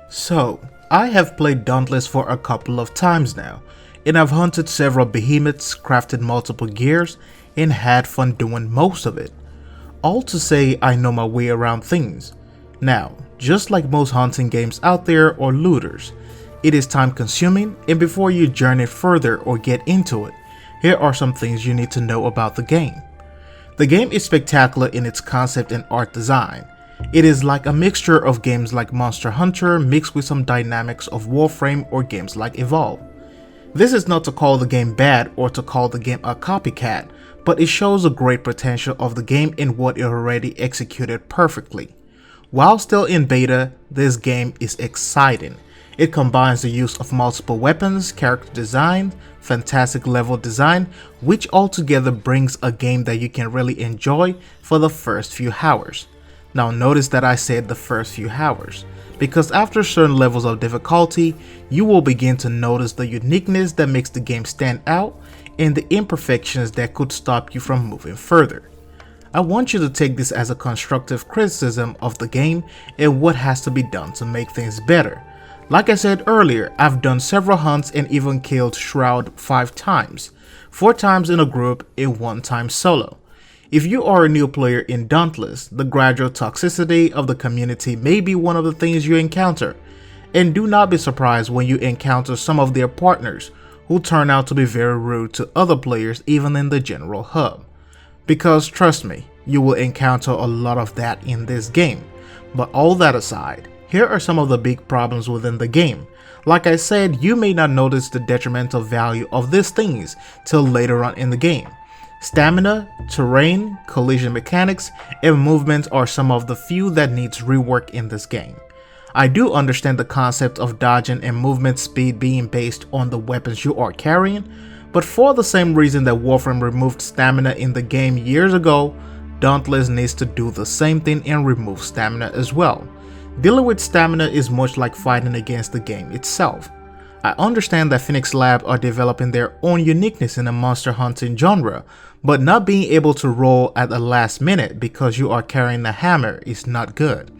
So, I have played Dauntless for a couple of times now, and I've hunted several behemoths, crafted multiple gears, and had fun doing most of it. All to say I know my way around things. Now, just like most hunting games out there or looters, it is time consuming, and before you journey further or get into it, here are some things you need to know about the game. The game is spectacular in its concept and art design. It is like a mixture of games like Monster Hunter mixed with some dynamics of Warframe or games like Evolve. This is not to call the game bad or to call the game a copycat, but it shows the great potential of the game in what it already executed perfectly. While still in beta, this game is exciting. It combines the use of multiple weapons, character design, fantastic level design, which altogether brings a game that you can really enjoy for the first few hours. Now notice that I said the first few hours, because after certain levels of difficulty, you will begin to notice the uniqueness that makes the game stand out and the imperfections that could stop you from moving further. I want you to take this as a constructive criticism of the game and what has to be done to make things better. Like I said earlier, I've done several hunts and even killed Shroud 5 times, 4 times in a group and 1 time solo. If you are a new player in Dauntless, the gradual toxicity of the community may be one of the things you encounter, and do not be surprised when you encounter some of their partners who turn out to be very rude to other players even in the general hub. Because trust me, you will encounter a lot of that in this game. But all that aside, here are some of the big problems within the game. Like I said, you may not notice the detrimental value of these things till later on in the game. Stamina, terrain, collision mechanics, and movement are some of the few that needs rework in this game. I do understand the concept of dodging and movement speed being based on the weapons you are carrying, but for the same reason that Warframe removed stamina in the game years ago, Dauntless needs to do the same thing and remove stamina as well. Dealing with stamina is much like fighting against the game itself. I understand that Phoenix Lab are developing their own uniqueness in the monster hunting genre, but not being able to roll at the last minute because you are carrying a hammer is not good.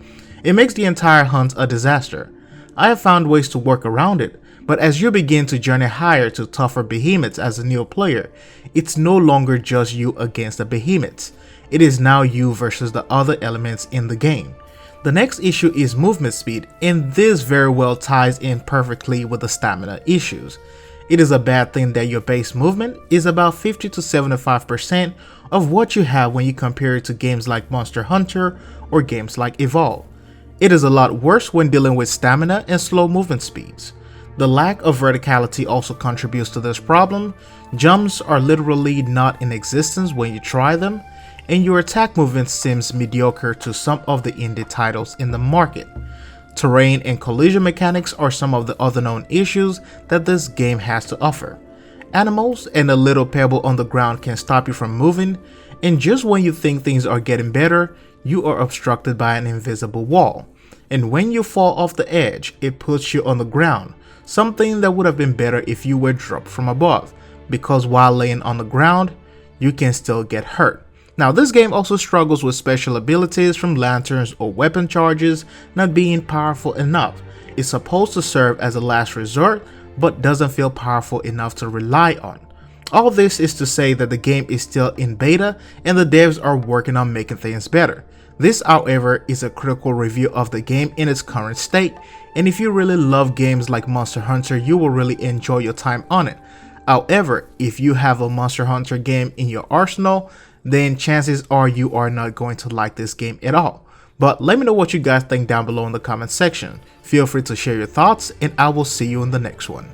It makes the entire hunt a disaster. I have found ways to work around it, but as you begin to journey higher to tougher behemoths as a new player, it's no longer just you against the behemoths. It is now you versus the other elements in the game. The next issue is movement speed, and this very well ties in perfectly with the stamina issues. It is a bad thing that your base movement is about 50 to 75% of what you have when you compare it to games like Monster Hunter or games like Evolve. It is a lot worse when dealing with stamina and slow movement speeds. The lack of verticality also contributes to this problem. Jumps are literally not in existence when you try them, and your attack movement seems mediocre to some of the indie titles in the market. Terrain and collision mechanics are some of the other known issues that this game has to offer. Animals and a little pebble on the ground can stop you from moving, and just when you think things are getting better, you are obstructed by an invisible wall. And when you fall off the edge, it puts you on the ground, something that would have been better if you were dropped from above, because while laying on the ground, you can still get hurt. Now this game also struggles with special abilities from lanterns or weapon charges not being powerful enough. It's supposed to serve as a last resort, but doesn't feel powerful enough to rely on. All this is to say that the game is still in beta and the devs are working on making things better. This, however, is a critical review of the game in its current state, and if you really love games like Monster Hunter, you will really enjoy your time on it. However, if you have a Monster Hunter game in your arsenal, then chances are you are not going to like this game at all. But let me know what you guys think down below in the comment section. Feel free to share your thoughts, and I will see you in the next one.